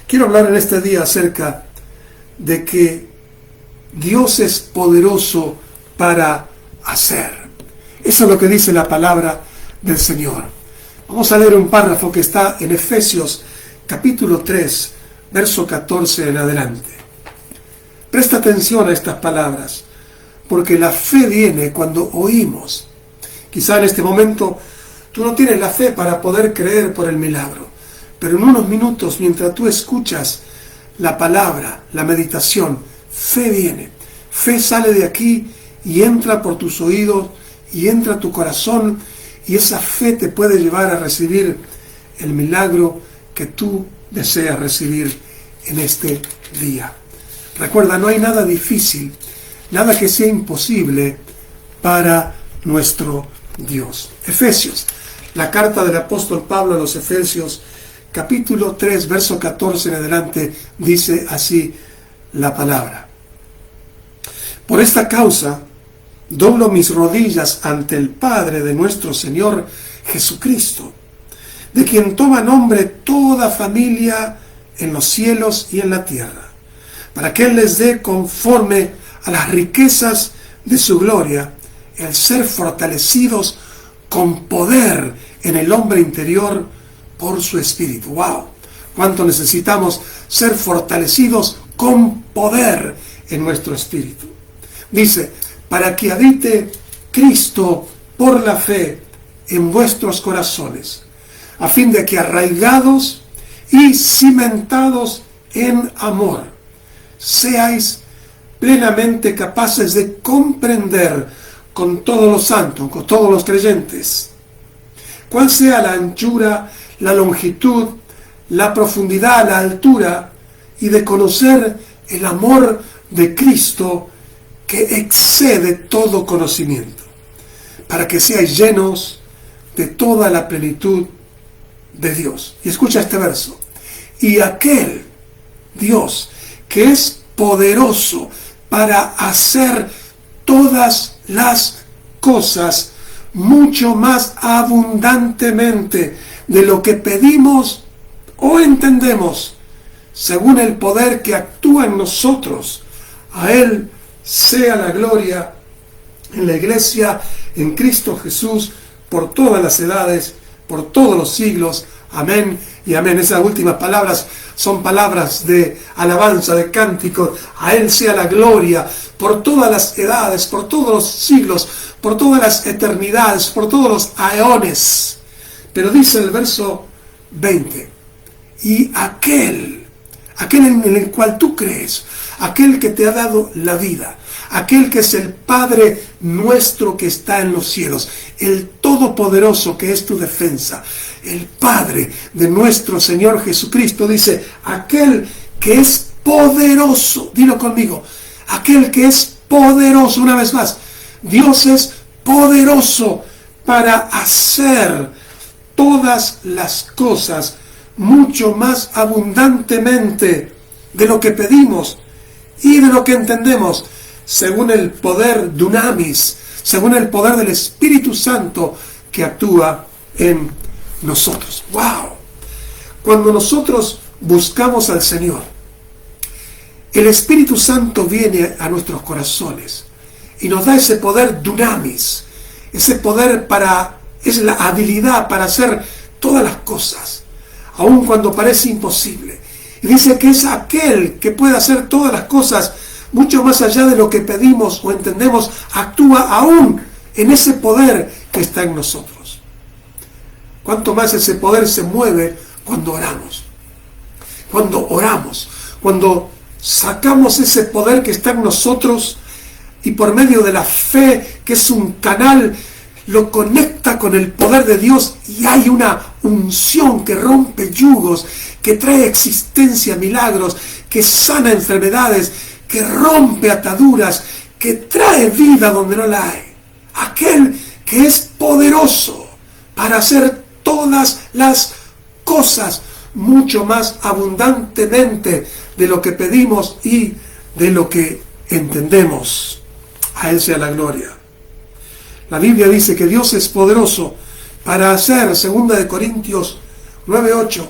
Quiero hablar en este día acerca de que Dios es poderoso para hacer. Eso es lo que dice la palabra del Señor. Vamos a leer un párrafo que está en Efesios capítulo 3, verso 14 en adelante. Presta atención a estas palabras, porque la fe viene cuando oímos. Quizá en este momento tú no tienes la fe para poder creer por el milagro, pero en unos minutos, mientras tú escuchas la palabra, la meditación, fe viene. Fe sale de aquí y entra por tus oídos y entra a tu corazón, y esa fe te puede llevar a recibir el milagro que tú deseas recibir en este día. Recuerda, no hay nada difícil, nada que sea imposible para nuestro Dios. Efesios, la carta del apóstol Pablo a los Efesios, capítulo 3, verso 14 en adelante, dice así la palabra. Por esta causa, doblo mis rodillas ante el Padre de nuestro Señor Jesucristo, de quien toma nombre toda familia en los cielos y en la tierra, para que Él les dé conforme a las riquezas de su gloria, el ser fortalecidos con poder en el hombre interior por su espíritu. ¡Wow! ¿Cuánto necesitamos ser fortalecidos con poder en nuestro espíritu? Dice, para que habite Cristo por la fe en vuestros corazones, a fin de que arraigados y cimentados en amor, seáis plenamente capaces de comprender con todos los santos, con todos los creyentes, cuál sea la anchura, la longitud, la profundidad, la altura, y de conocer el amor de Cristo que excede todo conocimiento, para que seáis llenos de toda la plenitud de Dios. Y escucha este verso. Y aquel Dios que es poderoso para hacer todas las cosas mucho más abundantemente de lo que pedimos o entendemos, según el poder que actúa en nosotros, a Él sea la gloria en la iglesia, en Cristo Jesús, por todas las edades, por todos los siglos. Amén y amén. Esas últimas palabras son palabras de alabanza, de cántico. A Él sea la gloria por todas las edades, por todos los siglos, por todas las eternidades, por todos los aeones. Pero dice el verso 20, y aquel en el cual tú crees, aquel que te ha dado la vida, aquel que es el Padre nuestro que está en los cielos, el Todopoderoso que es tu defensa, el Padre de nuestro Señor Jesucristo, dice, aquel que es poderoso, dilo conmigo, aquel que es poderoso, una vez más, Dios es poderoso para hacer todas las cosas mucho más abundantemente de lo que pedimos y de lo que entendemos, según el poder dunamis, según el poder del Espíritu Santo que actúa en nosotros. ¡Wow! Cuando nosotros buscamos al Señor, el Espíritu Santo viene a nuestros corazones y nos da ese poder dunamis, ese poder es la habilidad para hacer todas las cosas, aun cuando parece imposible. Y dice que es aquel que puede hacer todas las cosas mucho más allá de lo que pedimos o entendemos, actúa aún en ese poder que está en nosotros. Cuanto más ese poder se mueve cuando oramos. Cuando sacamos ese poder que está en nosotros y por medio de la fe, que es un canal, lo conecta con el poder de Dios y hay una unción que rompe yugos, que trae existencia, milagros, que sana enfermedades, que rompe ataduras, que trae vida donde no la hay. Aquel que es poderoso para hacer todas las cosas mucho más abundantemente de lo que pedimos y de lo que entendemos. A Él sea la gloria. La Biblia dice que Dios es poderoso para hacer, 2 Corintios 9:8,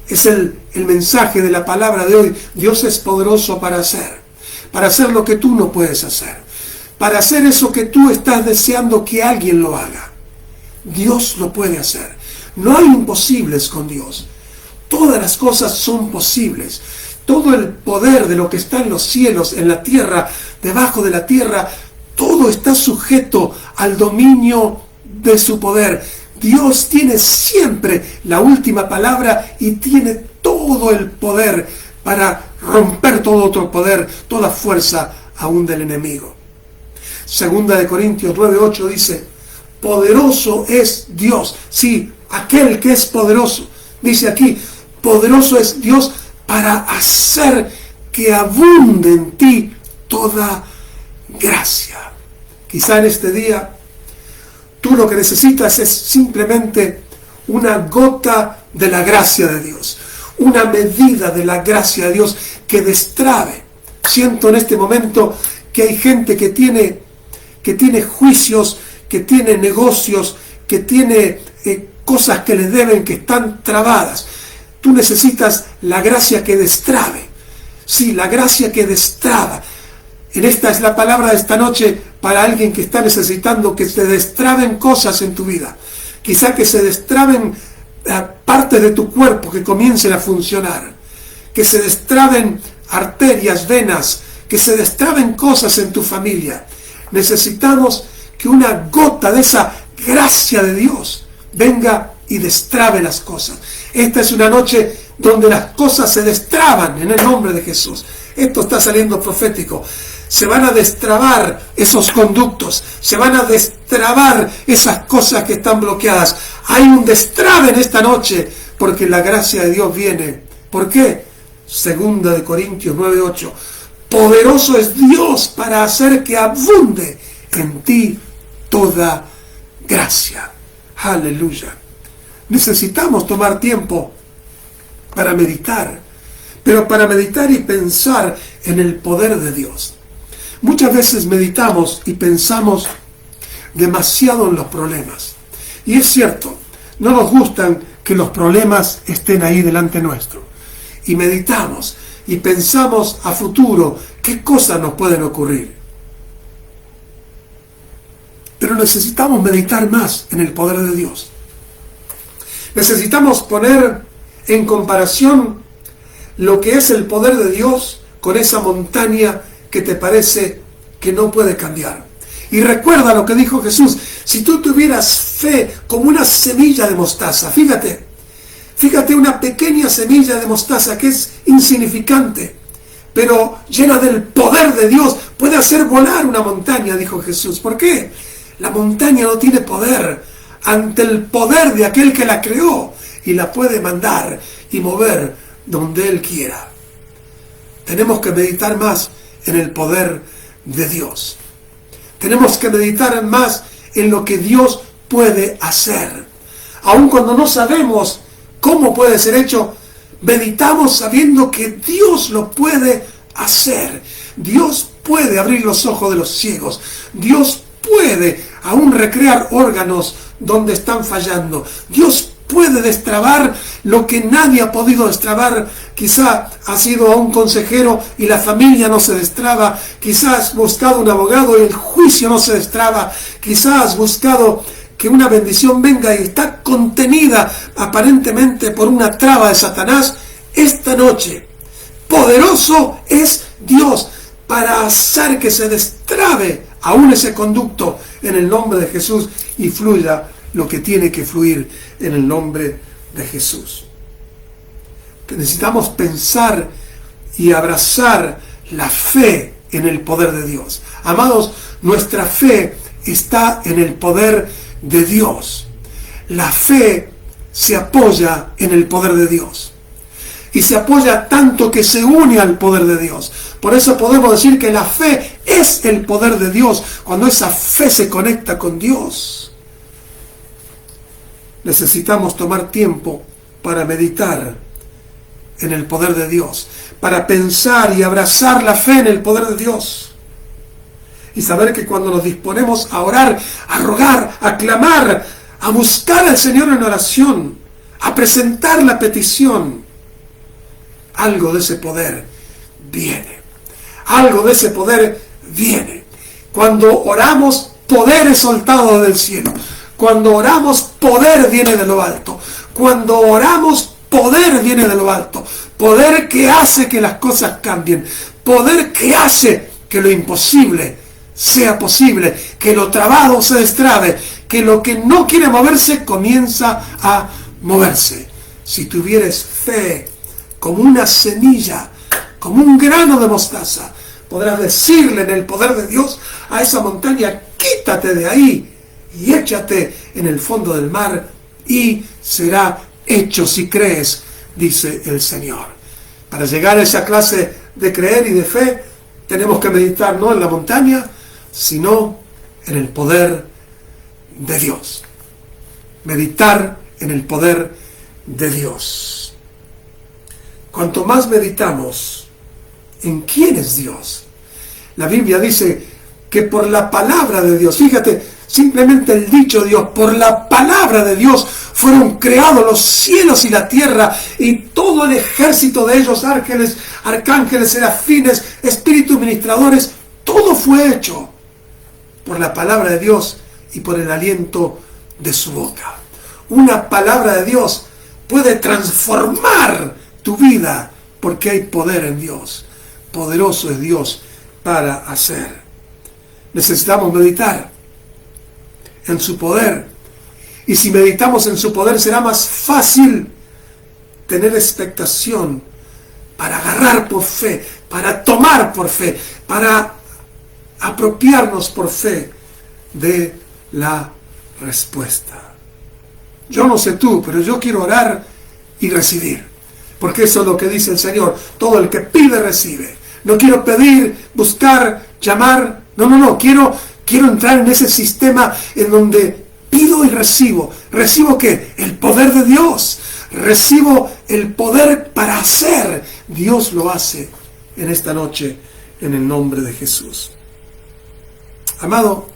Es el mensaje de la palabra de hoy. Dios es poderoso para hacer lo que tú no puedes hacer, para hacer eso que tú estás deseando que alguien lo haga. Dios lo puede hacer. No hay imposibles con Dios. Todas las cosas son posibles. Todo el poder de lo que está en los cielos, en la tierra, debajo de la tierra, todo está sujeto al dominio de su poder. Dios tiene siempre la última palabra y tiene todo el poder para romper todo otro poder, toda fuerza aún del enemigo. Segunda de Corintios 9:8 dice: poderoso es Dios. Sí, aquel que es poderoso. Dice aquí, poderoso es Dios para hacer que abunde en ti toda gracia. Quizá en este día tú lo que necesitas es simplemente una gota de la gracia de Dios, una medida de la gracia de Dios que destrabe. Siento en este momento que hay gente que tiene juicios, que tiene negocios, que tiene cosas que le deben, que están trabadas. Tú necesitas la gracia que destrabe. Sí, la gracia que destraba. Esta es la palabra de esta noche para alguien que está necesitando que se destraben cosas en tu vida. Quizá que se destraben partes de tu cuerpo que comiencen a funcionar. Que se destraben arterias, venas, que se destraben cosas en tu familia. Necesitamos que una gota de esa gracia de Dios venga y destrabe las cosas. Esta es una noche donde las cosas se destraban en el nombre de Jesús. Esto está saliendo profético. Se van a destrabar esos conductos, se van a destrabar esas cosas que están bloqueadas. Hay un destrabe en esta noche porque la gracia de Dios viene. ¿Por qué? Segunda de Corintios 9:8. Poderoso es Dios para hacer que abunde en ti toda gracia. Aleluya. Necesitamos tomar tiempo para meditar, pero para meditar y pensar en el poder de Dios. Muchas veces meditamos y pensamos demasiado en los problemas. Y es cierto, no nos gustan que los problemas estén ahí delante nuestro. Y meditamos y pensamos a futuro qué cosas nos pueden ocurrir. Pero necesitamos meditar más en el poder de Dios. Necesitamos poner en comparación lo que es el poder de Dios con esa montaña que te parece que no puede cambiar. Y recuerda lo que dijo Jesús: si tú tuvieras fe como una semilla de mostaza, fíjate una pequeña semilla de mostaza que es insignificante, pero llena del poder de Dios, puede hacer volar una montaña, dijo Jesús. ¿Por qué? La montaña no tiene poder ante el poder de aquel que la creó y la puede mandar y mover donde Él quiera. Tenemos que meditar más en el poder de Dios. Tenemos que meditar más en lo que Dios puede hacer. Aun cuando no sabemos cómo puede ser hecho, meditamos sabiendo que Dios lo puede hacer. Dios puede abrir los ojos de los ciegos. Dios puede aún recrear órganos donde están fallando. Dios puede destrabar lo que nadie ha podido destrabar. Quizá has ido a un consejero y la familia no se destraba. Quizá has buscado un abogado y el juicio no se destraba. Quizá has buscado que una bendición venga y está contenida aparentemente por una traba de Satanás. Esta noche, poderoso es Dios para hacer que se destrabe aún ese conducto en el nombre de Jesús y fluya lo que tiene que fluir en el nombre de Jesús. Necesitamos pensar y abrazar la fe en el poder de Dios. Amados, nuestra fe está en el poder de Dios. La fe se apoya en el poder de Dios. Y se apoya tanto que se une al poder de Dios. Por eso podemos decir que la fe es el poder de Dios, cuando esa fe se conecta con Dios. Necesitamos tomar tiempo para meditar en el poder de Dios, para pensar y abrazar la fe en el poder de Dios. Y saber que cuando nos disponemos a orar, a rogar, a clamar, a buscar al Señor en oración, a presentar la petición, algo de ese poder viene. Algo de ese poder viene. Cuando oramos, poder es soltado del cielo. Cuando oramos, poder viene de lo alto. Cuando oramos, poder viene de lo alto. Poder que hace que las cosas cambien. Poder que hace que lo imposible sea posible. Que lo trabado se destrabe. Que lo que no quiere moverse comienza a moverse. Si tuvieres fe como una semilla, como un grano de mostaza, podrás decirle en el poder de Dios a esa montaña: quítate de ahí y échate en el fondo del mar, y será hecho si crees, dice el Señor. Para llegar a esa clase de creer y de fe, tenemos que meditar no en la montaña, sino en el poder de Dios. Meditar en el poder de Dios. Cuanto más meditamos en quién es Dios, la Biblia dice que por la palabra de Dios, fíjate, simplemente el dicho de Dios, por la palabra de Dios fueron creados los cielos y la tierra, y todo el ejército de ellos, ángeles, arcángeles, serafines, espíritus ministradores, todo fue hecho por la palabra de Dios y por el aliento de su boca. Una palabra de Dios puede transformar tu vida, porque hay poder en Dios. Poderoso es Dios para hacer. Necesitamos meditar en su poder, y si meditamos en su poder será más fácil tener expectación para agarrar por fe, para tomar por fe, para apropiarnos por fe de la respuesta. Yo no sé tú, pero yo quiero orar y recibir, porque eso es lo que dice el Señor: todo el que pide recibe. No quiero pedir, buscar, llamar, no, quiero entrar en ese sistema en donde pido y recibo. ¿Recibo qué? El poder de Dios. Recibo el poder para hacer. Dios lo hace en esta noche, en el nombre de Jesús. Amado,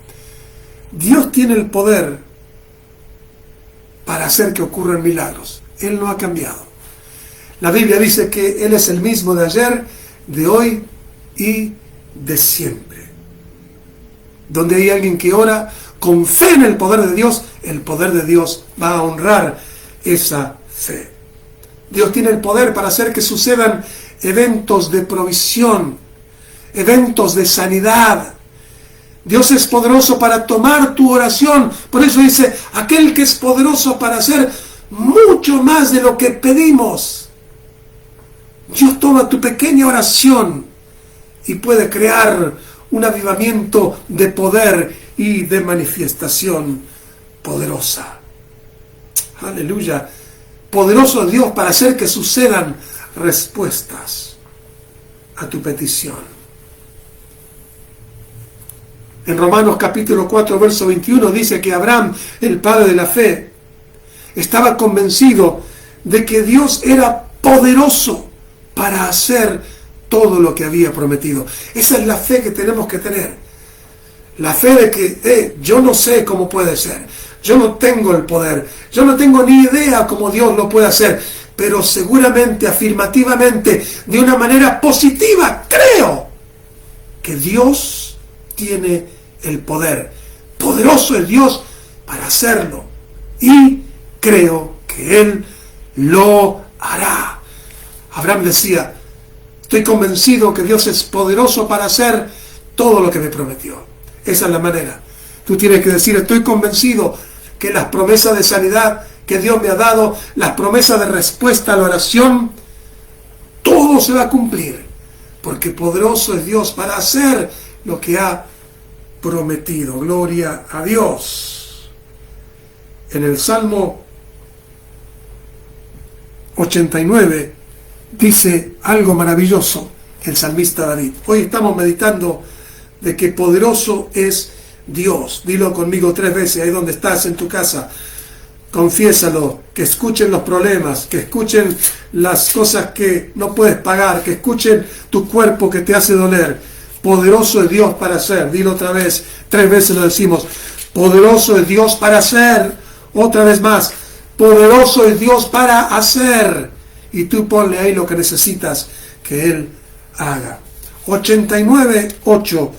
Dios tiene el poder para hacer que ocurran milagros. Él no ha cambiado. La Biblia dice que Él es el mismo de ayer, de hoy y de siempre. Donde hay alguien que ora con fe en el poder de Dios, el poder de Dios va a honrar esa fe. Dios tiene el poder para hacer que sucedan eventos de provisión, eventos de sanidad. Dios es poderoso para tomar tu oración. Por eso dice: aquel que es poderoso para hacer mucho más de lo que pedimos. Dios toma tu pequeña oración y puede crear un avivamiento de poder y de manifestación poderosa. Aleluya. Poderoso es Dios para hacer que sucedan respuestas a tu petición. En Romanos capítulo 4, verso 21 dice que Abraham, el padre de la fe, estaba convencido de que Dios era poderoso para hacer todo lo que había prometido. Esa es la fe que tenemos que tener. La fe de que yo no sé cómo puede ser. Yo no tengo el poder. Yo no tengo ni idea cómo Dios lo puede hacer. Pero seguramente, afirmativamente, de una manera positiva, creo que Dios tiene el poder. Poderoso es Dios para hacerlo. Y creo que Él lo hará. Abraham decía: estoy convencido que Dios es poderoso para hacer todo lo que me prometió. Esa es la manera. Tú tienes que decir: estoy convencido que las promesas de sanidad que Dios me ha dado, las promesas de respuesta a la oración, todo se va a cumplir. Porque poderoso es Dios para hacer lo que ha prometido. Gloria a Dios. En el Salmo 89 dice algo maravilloso el salmista David. Hoy estamos meditando de que poderoso es Dios. Dilo conmigo 3 veces, ahí donde estás en tu casa. Confiésalo, que escuchen los problemas, que escuchen las cosas que no puedes pagar, que escuchen tu cuerpo que te hace doler. Poderoso es Dios para hacer. Dilo otra vez, 3 veces lo decimos. Poderoso es Dios para hacer. Otra vez más. Poderoso es Dios para hacer. y tú ponle ahí lo que necesitas que Él haga. 89:8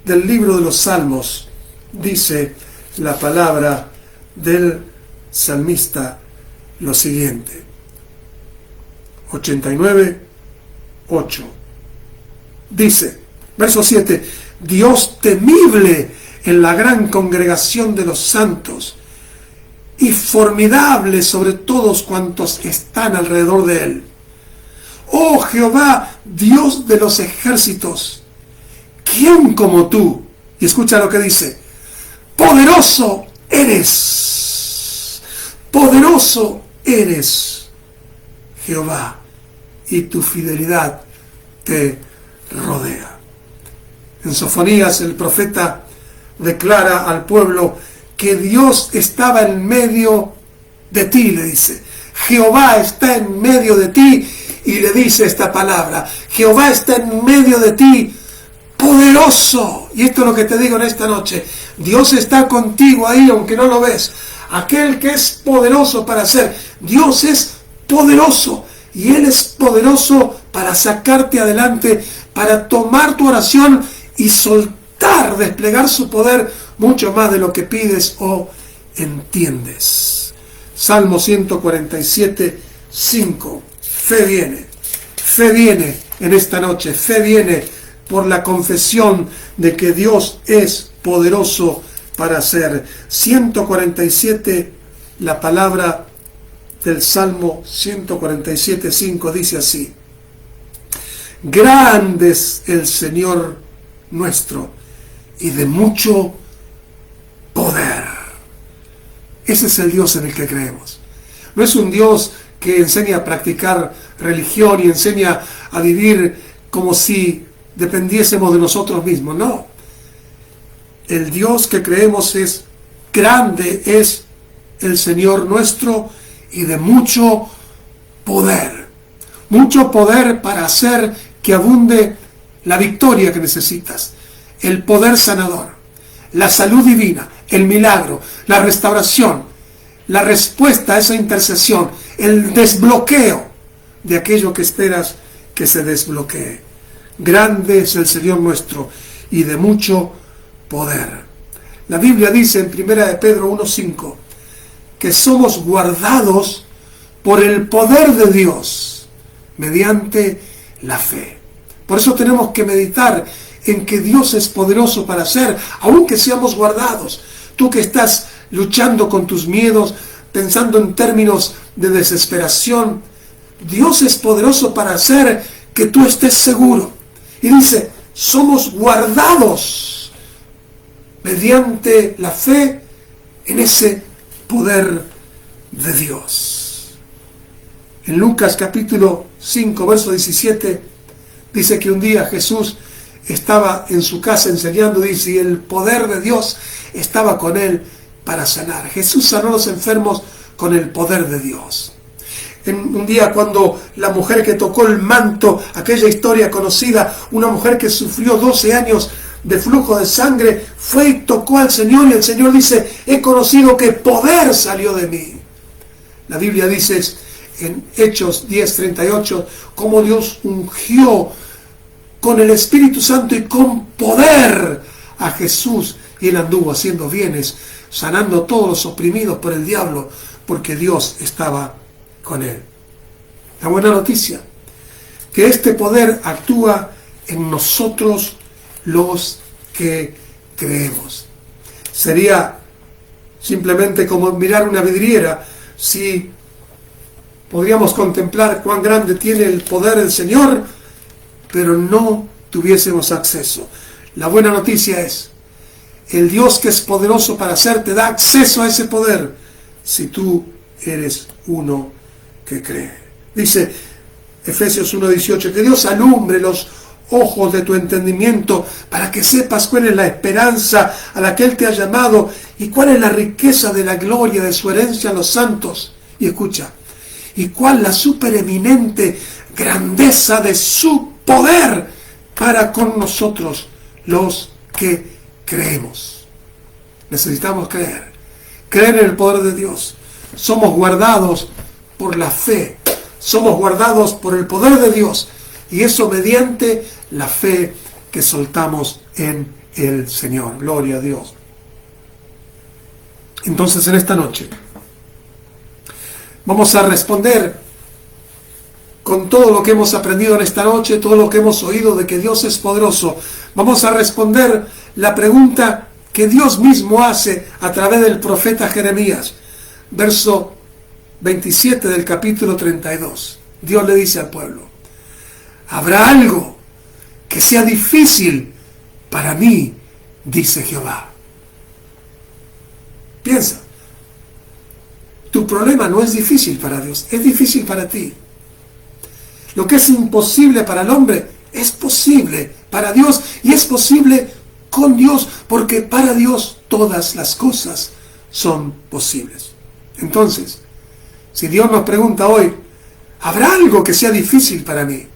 del libro de los Salmos dice la palabra del salmista lo siguiente. 89:8 dice, verso 7: Dios temible en la gran congregación de los santos y formidable sobre todos cuantos están alrededor de Él. Oh Jehová, Dios de los ejércitos, ¿quién como tú? Y escucha lo que dice: poderoso eres, Jehová, y tu fidelidad te rodea. En Sofonías el profeta declara al pueblo que Dios estaba en medio de ti, le dice. Jehová está en medio de ti, y le dice esta palabra: Jehová está en medio de ti, poderoso. Y esto es lo que te digo en esta noche: Dios está contigo ahí, aunque no lo ves. Aquel que es poderoso para hacer, Dios es poderoso, y Él es poderoso para sacarte adelante, para tomar tu oración y soltar, desplegar su poder mucho más de lo que pides o entiendes. Salmo 147:5. Fe viene en esta noche, fe viene por la confesión de que Dios es poderoso para hacer. 147, la palabra del Salmo 147:5 dice así: grande es el Señor nuestro y de mucho poder. Ese es el Dios en el que creemos. No es un Dios que enseña a practicar religión y enseña a vivir como si dependiésemos de nosotros mismos. No. El Dios que creemos es grande, es el Señor nuestro y de mucho poder. Mucho poder para hacer que abunde la victoria que necesitas, el poder sanador, la salud divina, el milagro, la restauración, la respuesta a esa intercesión, el desbloqueo de aquello que esperas que se desbloquee. Grande es el Señor nuestro y de mucho poder. La Biblia dice en 1 de Pedro 1:5 que somos guardados por el poder de Dios mediante la fe. Por eso tenemos que meditar en que Dios es poderoso para hacer, aunque seamos guardados. Tú que estás luchando con tus miedos, pensando en términos de desesperación, Dios es poderoso para hacer que tú estés seguro. Y dice, somos guardados mediante la fe en ese poder de Dios. En Lucas capítulo 5, verso 17, dice que un día Jesús estaba en su casa enseñando, dice, y el poder de Dios estaba con él para sanar. Jesús sanó a los enfermos con el poder de Dios. En un día cuando la mujer que tocó el manto, aquella historia conocida, una mujer que sufrió 12 años de flujo de sangre, fue y tocó al Señor, y el Señor dice: he conocido que poder salió de mí. La Biblia dice en Hechos 10:38 cómo Dios ungió con el Espíritu Santo y con poder a Jesús, y él anduvo haciendo bienes, sanando a todos los oprimidos por el diablo, porque Dios estaba con él. La buena noticia, que este poder actúa en nosotros los que creemos. Sería simplemente como mirar una vidriera. Si podríamos contemplar cuán grande tiene el poder del Señor, pero no tuviésemos acceso. La buena noticia es, el Dios que es poderoso para hacer te da acceso a ese poder si tú eres uno que cree. Dice Efesios 1:18, que Dios alumbre los ojos de tu entendimiento para que sepas cuál es la esperanza a la que Él te ha llamado y cuál es la riqueza de la gloria de su herencia en los santos. Y escucha, y cuál la supereminente grandeza de su poder para con nosotros los que creemos. Necesitamos creer en el poder de Dios. Somos guardados por la fe somos guardados por el poder de Dios, y eso mediante la fe que soltamos en el Señor. Gloria a Dios. Entonces, en esta noche vamos a responder con todo lo que hemos aprendido en esta noche, todo lo que hemos oído de que Dios es poderoso. Vamos a responder la pregunta que Dios mismo hace a través del profeta Jeremías. Verso 27 del capítulo 32. Dios le dice al pueblo: ¿habrá algo que sea difícil para mí? Dice Jehová. Piensa, tu problema no es difícil para Dios, es difícil para ti. Lo que es imposible para el hombre es posible para Dios, y es posible con Dios, porque para Dios todas las cosas son posibles. Entonces, si Dios nos pregunta hoy: ¿habrá algo que sea difícil para mí?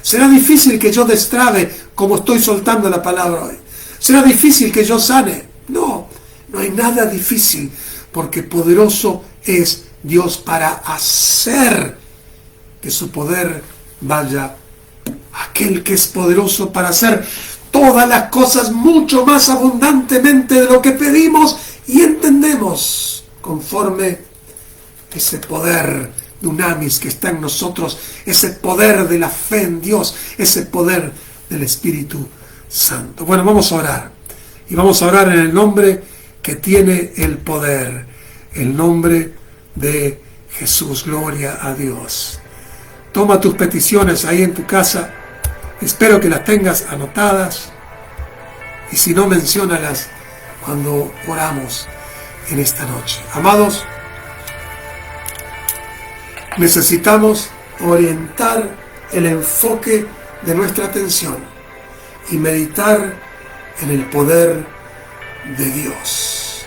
¿Será difícil que yo destrabe como estoy soltando la palabra hoy? ¿Será difícil que yo sane? No, no hay nada difícil, porque poderoso es Dios para hacer que su poder vaya. Aquel que es poderoso para hacer todas las cosas mucho más abundantemente de lo que pedimos y entendemos, conforme ese poder dunamis que está en nosotros, ese poder de la fe en Dios, ese poder del Espíritu Santo. Bueno, vamos a orar, y vamos a orar en el nombre que tiene el poder, el nombre de Jesús. Gloria a Dios. Toma tus peticiones ahí en tu casa, espero que las tengas anotadas, y si no, menciónalas cuando oramos en esta noche. Amados, necesitamos orientar el enfoque de nuestra atención y meditar en el poder de Dios.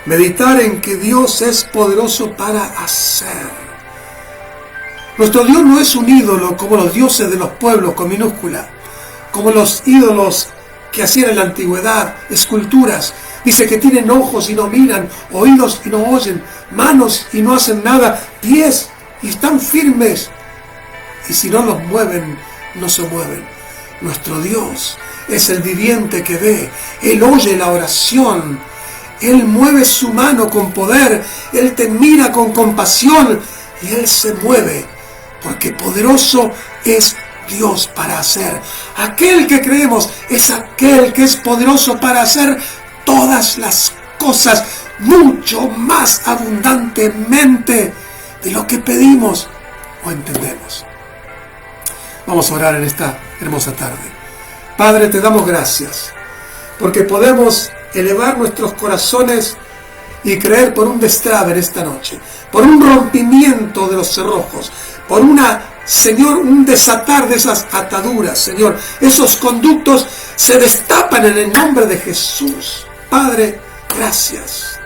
Meditar en que Dios es poderoso para hacer. Nuestro Dios no es un ídolo como los dioses de los pueblos con minúscula, como los ídolos que hacían en la antigüedad, esculturas. Dice que tienen ojos y no miran, oídos y no oyen, manos y no hacen nada, pies y están firmes, y si no los mueven, no se mueven. Nuestro Dios es el viviente que ve. Él oye la oración, Él mueve su mano con poder, Él te mira con compasión, y Él se mueve, porque poderoso es Dios para hacer. Aquel que creemos es aquel que es poderoso para hacer todas las cosas mucho más abundantemente de lo que pedimos o entendemos. Vamos a orar en esta hermosa tarde. Padre, te damos gracias porque podemos elevar nuestros corazones y creer por un destrabe en esta noche, por un rompimiento de los cerrojos, por Señor, un desatar de esas ataduras, Señor. Esos conductos se destapan en el nombre de Jesús. Padre, gracias.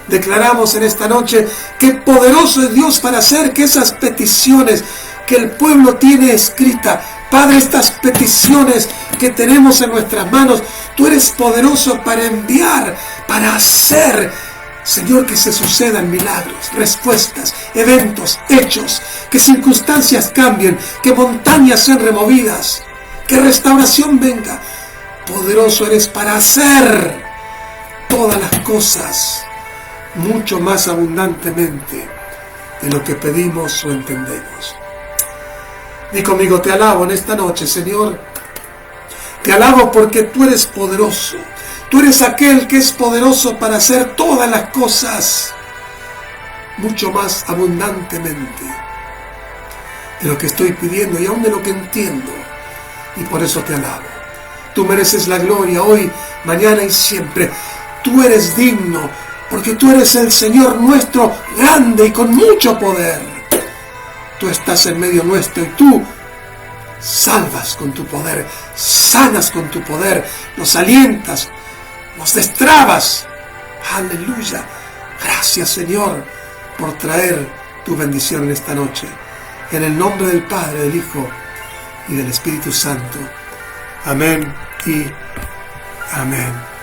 Declaramos en esta noche que poderoso es Dios para hacer que esas peticiones que el pueblo tiene escrita, Padre, estas peticiones que tenemos en nuestras manos, tú eres poderoso para enviar, para hacer, Señor, que se sucedan milagros, respuestas, eventos, hechos, que circunstancias cambien, que montañas sean removidas, que restauración venga. Poderoso eres para hacer todas las cosas mucho más abundantemente de lo que pedimos o entendemos. Di conmigo: te alabo en esta noche, Señor. Te alabo porque tú eres poderoso. Tú eres aquel que es poderoso para hacer todas las cosas mucho más abundantemente de lo que estoy pidiendo y aún de lo que entiendo. Y por eso te alabo. Tú mereces la gloria hoy, mañana y siempre. Tú eres digno, porque tú eres el Señor nuestro, grande y con mucho poder. Tú estás en medio nuestro y tú salvas con tu poder, sanas con tu poder, nos alientas, nos destrabas. Aleluya. Gracias, Señor, por traer tu bendición en esta noche. En el nombre del Padre, del Hijo y del Espíritu Santo. Amén y amén.